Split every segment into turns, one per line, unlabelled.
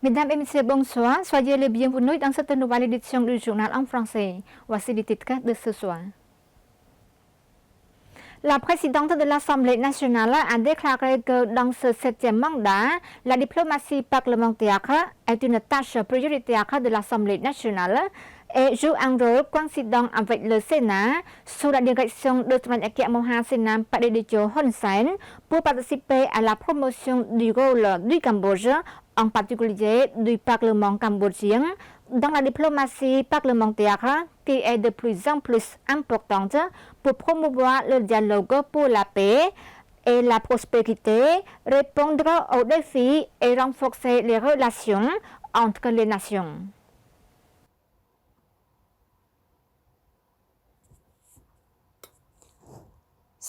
Mesdames et messieurs, bonsoir. Soyez les bienvenus dans cette nouvelle édition du journal en français. Voici les titres de ce soir. La présidente de l'Assemblée nationale a déclaré que dans ce septième mandat, la diplomatie parlementaire est une tâche prioritaire de l'Assemblée nationale et joue un rôle coïncident avec le Sénat sous la direction de Son Excellence Mohsen Pradejo Hun Sen pour participer à la promotion du rôle du Cambodge, en particulier du Parlement cambodgien, dans la diplomatie parlementaire qui est de plus en plus importante pour promouvoir le dialogue pour la paix et la prospérité, répondre aux défis et renforcer les relations entre les nations.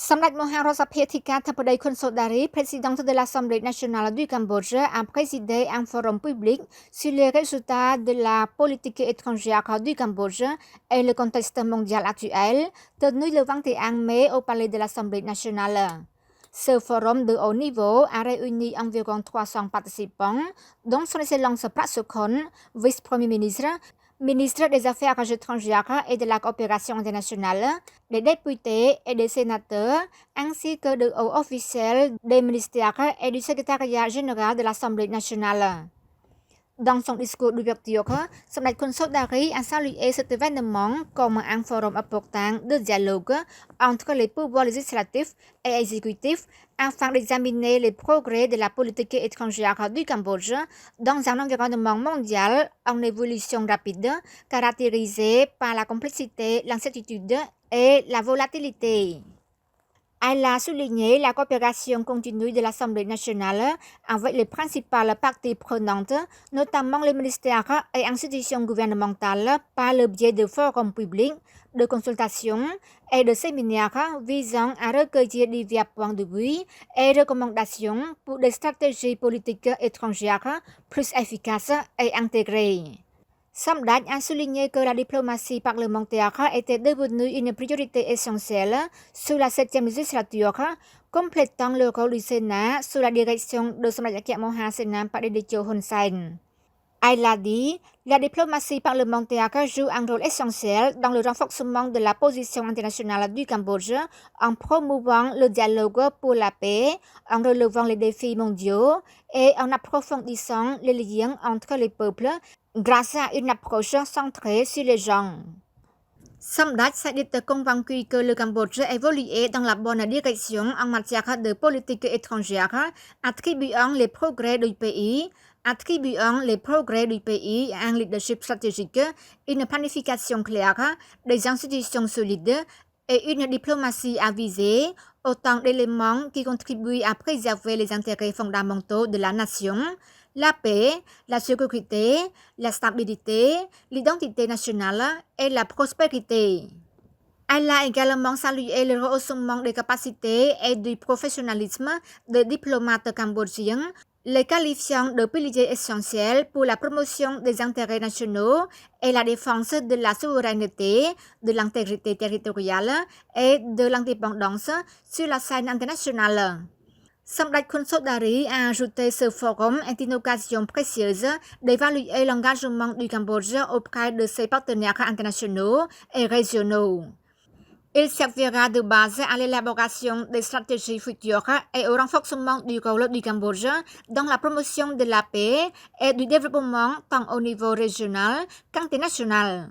Samdech Moharosapia Thika Thapadei Khun Sodari, présidente de l'Assemblée nationale du Cambodge, a présidé un forum public sur les résultats de la politique étrangère du Cambodge et le contexte mondial actuel, tenu le 21 mai au palais de l'Assemblée nationale. Ce forum de haut niveau a réuni environ 300 participants, dont Son Excellence Prak Sokhonn, vice-premier ministre, ministre des Affaires étrangères et de la coopération internationale, des députés et des sénateurs, ainsi que de hauts officiels des ministères et du secrétariat général de l'Assemblée nationale. Dans son discours d'ouverture, Samdech Khun Sodari a salué cet événement comme un forum important de dialogue entre les pouvoirs législatifs et exécutifs afin d'examiner les progrès de la politique étrangère du Cambodge dans un environnement mondial en évolution rapide, caractérisé par la complexité, l'incertitude et la volatilité. Elle a souligné la coopération continue de l'Assemblée nationale avec les principales parties prenantes, notamment les ministères et institutions gouvernementales, par le biais de forums publics, de consultations et de séminaires visant à recueillir divers points de vue et recommandations pour des stratégies politiques étrangères plus efficaces et intégrées. Samdech a souligné que la diplomatie parlementaire était devenue une priorité essentielle sous la 7e législature, complétant le rôle du Sénat sous la direction de Son Excellence Mohsen Pradejo Hun Sen. Elle a dit, la diplomatie parlementaire joue un rôle essentiel dans le renforcement de la position internationale du Cambodge en promouvant le dialogue pour la paix, en relevant les défis mondiaux et en approfondissant les liens entre les peuples grâce à une approche centrée sur les gens. Samdech s'est dit convaincu que le Cambodge évoluait dans la bonne direction en matière de politique étrangère, attribuant les progrès du pays à un leadership stratégique, une planification claire, des institutions solides et une diplomatie avisée, autant d'éléments qui contribuent à préserver les intérêts fondamentaux de la nation, la paix, la sécurité, la stabilité, l'identité nationale et la prospérité. Elle a également salué le rehaussement des capacités et du professionnalisme des diplomates cambodgiens, les qualifiant de piliers essentiels pour la promotion des intérêts nationaux et la défense de la souveraineté, de l'intégrité territoriale et de l'indépendance sur la scène internationale. Samdech Khun Sodari a ajouté ce forum est une occasion précieuse d'évaluer l'engagement du Cambodge auprès de ses partenaires internationaux et régionaux. Il servira de base à l'élaboration des stratégies futures et au renforcement du rôle du Cambodge dans la promotion de la paix et du développement tant au niveau régional qu'international.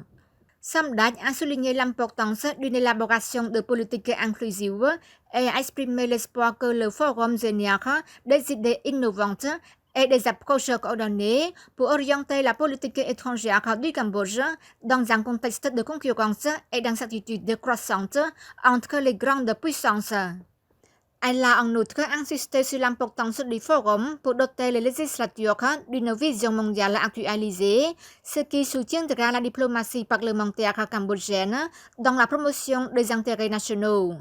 Samdech a souligné l'importance d'une élaboration de politiques inclusives et a exprimé l'espoir que le forum génère des idées innovantes et des approches coordonnées pour orienter la politique étrangère du Cambodge dans un contexte de concurrence et d'incertitude croissante entre les grandes puissances. Elle a en outre insisté sur l'importance du forum pour doter les législatures d'une vision mondiale actualisée, ce qui soutiendra la diplomatie parlementaire cambodgienne dans la promotion des intérêts nationaux.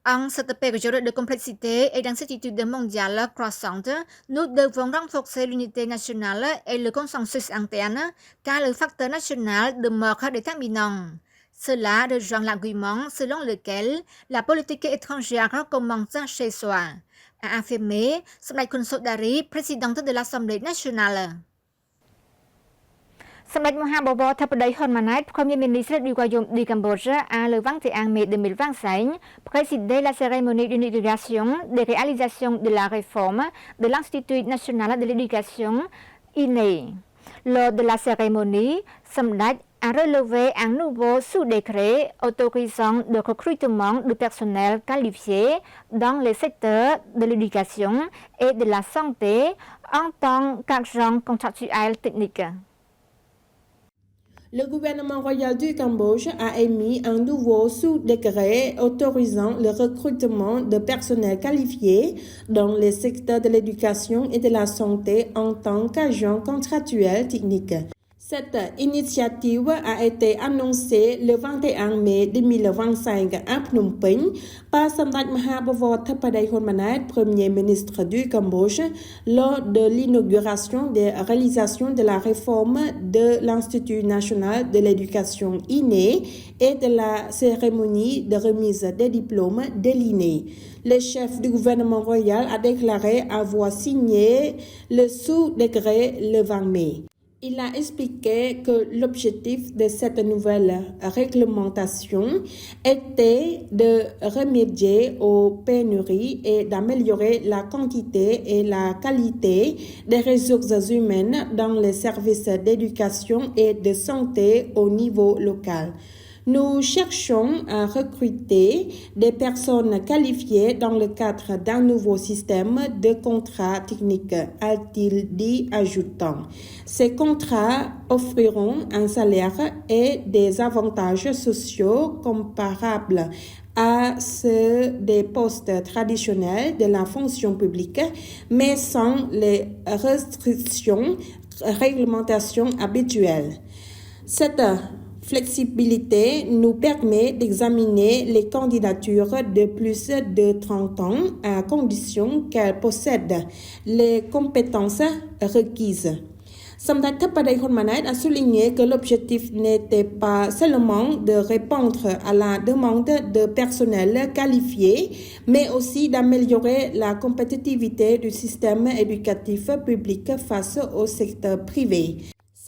En cette période de complexité et d'incertitude mondiale croissante, nous devons renforcer l'unité nationale et le consensus interne, car le facteur national demeure déterminant. Cela rejoint l'argument selon lequel la politique étrangère commence chez soi, a affirmé Samdech Khun Sodari, présidente de l'Assemblée nationale. សម្ដេចមហាបវរធិបតីហ៊ុនម៉ាណែត Premier ministre du Royaume du Cambodge a le 21 mai 2025 présidé la cérémonie d'inauguration des réalisations de la réforme de l'Institut national de l'éducation INE. Lors de la cérémonie, Samdech a relevé un nouveau sous-décret autorisant le recrutement de personnel qualifié dans les secteurs de l'éducation et de la santé en tant qu'agent contractuel technique.
Le gouvernement royal du Cambodge a émis un nouveau sous-décret autorisant le recrutement de personnel qualifié dans les secteurs de l'éducation et de la santé en tant qu'agent contractuel technique. Cette initiative a été annoncée le 21 mai 2025 à Phnom Penh par Samdech Maha Bawor Theppaday Hun Manet, Premier ministre du Cambodge, lors de l'inauguration des réalisations de la réforme de l'Institut national de l'éducation INE et de la cérémonie de remise des diplômes de l'INE. Le chef du gouvernement royal a déclaré avoir signé le sous-décret le 20 mai. Il a expliqué que l'objectif de cette nouvelle réglementation était de remédier aux pénuries et d'améliorer la quantité et la qualité des ressources humaines dans les services d'éducation et de santé au niveau local. Nous cherchons à recruter des personnes qualifiées dans le cadre d'un nouveau système de contrats techniques, a-t-il dit, ajoutant. Ces contrats offriront un salaire et des avantages sociaux comparables à ceux des postes traditionnels de la fonction publique, mais sans les réglementations habituelles. Cette flexibilité nous permet d'examiner les candidatures de plus de 30 ans à condition qu'elles possèdent les compétences requises. Samdech Theppaday Hun Manet a souligné que l'objectif n'était pas seulement de répondre à la demande de personnel qualifié, mais aussi d'améliorer la compétitivité du système éducatif public face au secteur privé.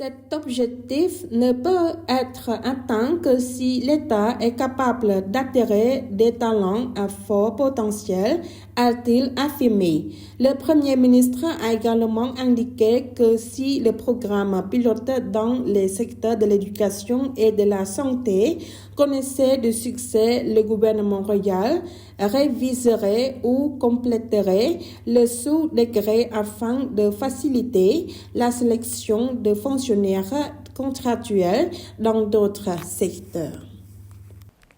Cet objectif ne peut être atteint que si l'État est capable d'attirer des talents à fort potentiel, a-t-il affirmé. Le Premier ministre a également indiqué que si le programme pilote dans les secteurs de l'éducation et de la santé connaissait du succès, le gouvernement royal réviserait ou compléterait le sous-décret afin de faciliter la sélection de fonctionnaires contractuels dans d'autres secteurs.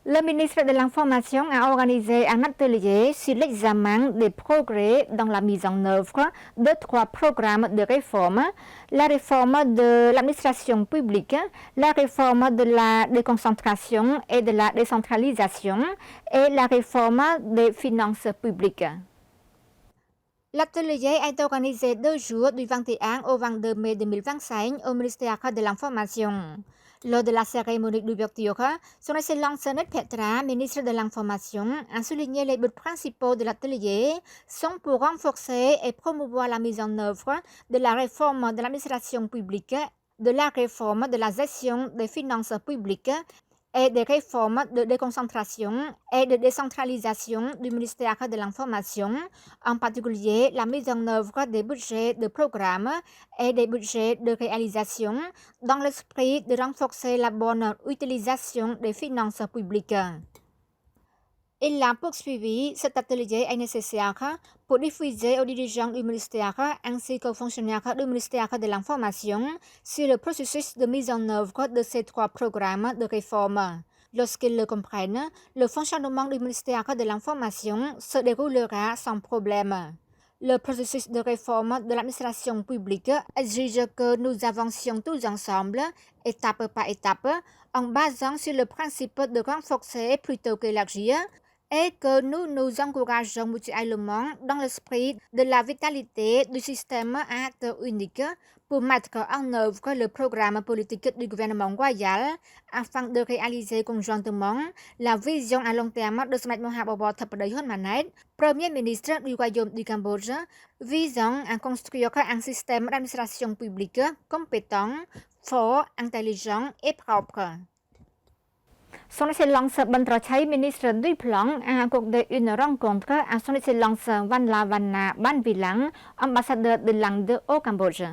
Le ministre de l'Information a organisé un atelier sur l'examen des progrès dans la mise en œuvre de 3 programmes de réforme, la réforme de l'administration publique, la réforme de la déconcentration et de la décentralisation et la réforme des finances publiques. L'atelier a été organisé 2 jours du 21 au 22 mai 2025 au ministère de l'Information. Lors de la cérémonie d'ouverture, Son Excellence Net Petra, ministre de l'Information, a souligné les buts principaux de l'atelier sont pour renforcer et promouvoir la mise en œuvre de la réforme de l'administration publique, de la réforme de la gestion des finances publiques et des réformes de déconcentration et de décentralisation du ministère de l'Information, en particulier la mise en œuvre des budgets de programme et des budgets de réalisation dans l'esprit de renforcer la bonne utilisation des finances publiques. Il a poursuivi, cet atelier est nécessaire pour diffuser aux dirigeants du ministère ainsi qu'aux fonctionnaires du ministère de l'Information sur le processus de mise en œuvre de ces 3 programmes de réforme. Lorsqu'ils le comprennent, le fonctionnement du ministère de l'Information se déroulera sans problème. Le processus de réforme de l'administration publique exige que nous avancions tous ensemble, étape par étape, en basant sur le principe de renforcer plutôt qu'élargir, et que nous nous encourageons mutuellement dans l'esprit de la vitalité du système à acte unique pour mettre en œuvre le programme politique du gouvernement royal afin de réaliser conjointement la vision à long terme de Smet Mohabobot Thappadei Hun Manet, Premier ministre du Royaume du Cambodge, visant à construire un système d'administration publique compétent, fort, intelligent et propre. Son Excellence Ban Trachai, ministre du Plan, a accordé une rencontre à Son Excellence Van Lavana Ban Vilang, ambassadeur de l'Inde au Cambodge.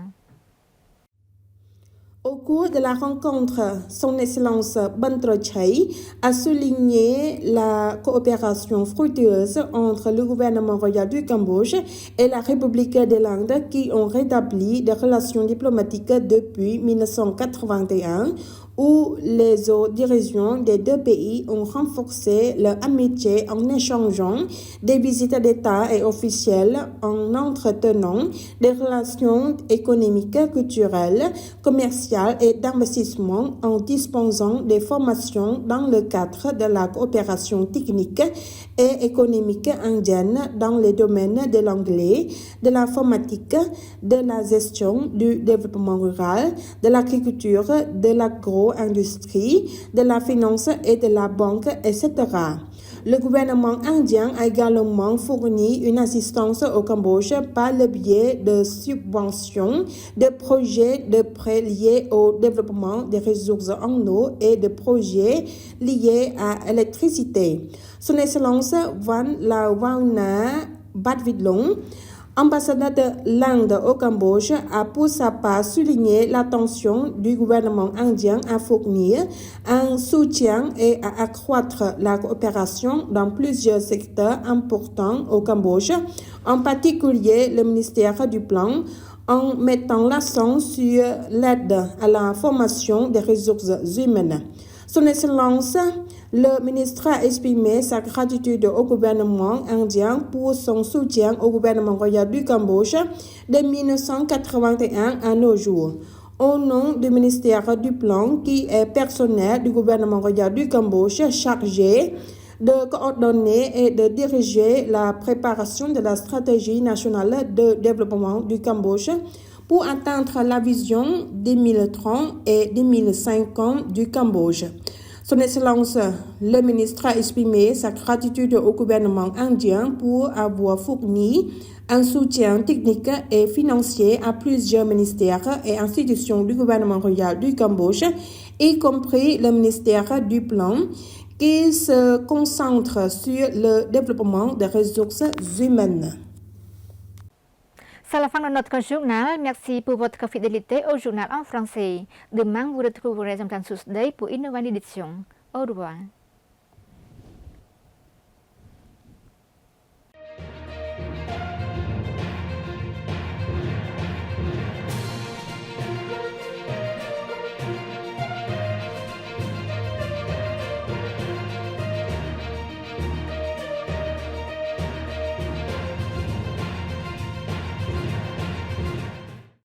Au cours de la rencontre, Son Excellence Ban Trachai a souligné la coopération fructueuse entre le gouvernement royal du Cambodge et la République de l'Inde qui ont rétabli des relations diplomatiques depuis 1981 où les hauts dirigeants des deux pays ont renforcé leur amitié en échangeant des visites d'État et officielles, en entretenant des relations économiques, culturelles, commerciales et d'investissement, en dispensant des formations dans le cadre de la coopération technique et économique indienne dans les domaines de l'anglais, de l'informatique, de la gestion du développement rural, de l'agriculture, de l'agro-industrie, de la finance et de la banque, etc. Le gouvernement indien a également fourni une assistance au Cambodge par le biais de subventions, de projets de prêts liés au développement des ressources en eau et de projets liés à l'électricité. Son Excellence Van Lavana Batvidlong, ambassadeur de l'Inde au Cambodge, a pour sa part souligné l'attention du gouvernement indien à fournir un soutien et à accroître la coopération dans plusieurs secteurs importants au Cambodge, en particulier le ministère du Plan, en mettant l'accent sur l'aide à la formation des ressources humaines. Son Excellence, le ministre a exprimé sa gratitude au gouvernement indien pour son soutien au gouvernement royal du Cambodge de 1981 à nos jours. Au nom du ministère du Plan, qui est personnel du gouvernement royal du Cambodge chargé de coordonner et de diriger la préparation de la stratégie nationale de développement du Cambodge pour atteindre la vision 2030 et 2050 du Cambodge. Son Excellence, le ministre a exprimé sa gratitude au gouvernement indien pour avoir fourni un soutien technique et financier à plusieurs ministères et institutions du gouvernement royal du Cambodge, y compris le ministère du Plan, qui se concentre sur le développement des ressources humaines.
C'est la fin de notre journal. Merci pour votre fidélité au journal en français. Demain, vous retrouverez un plan Tuesday pour une nouvelle édition. Au revoir.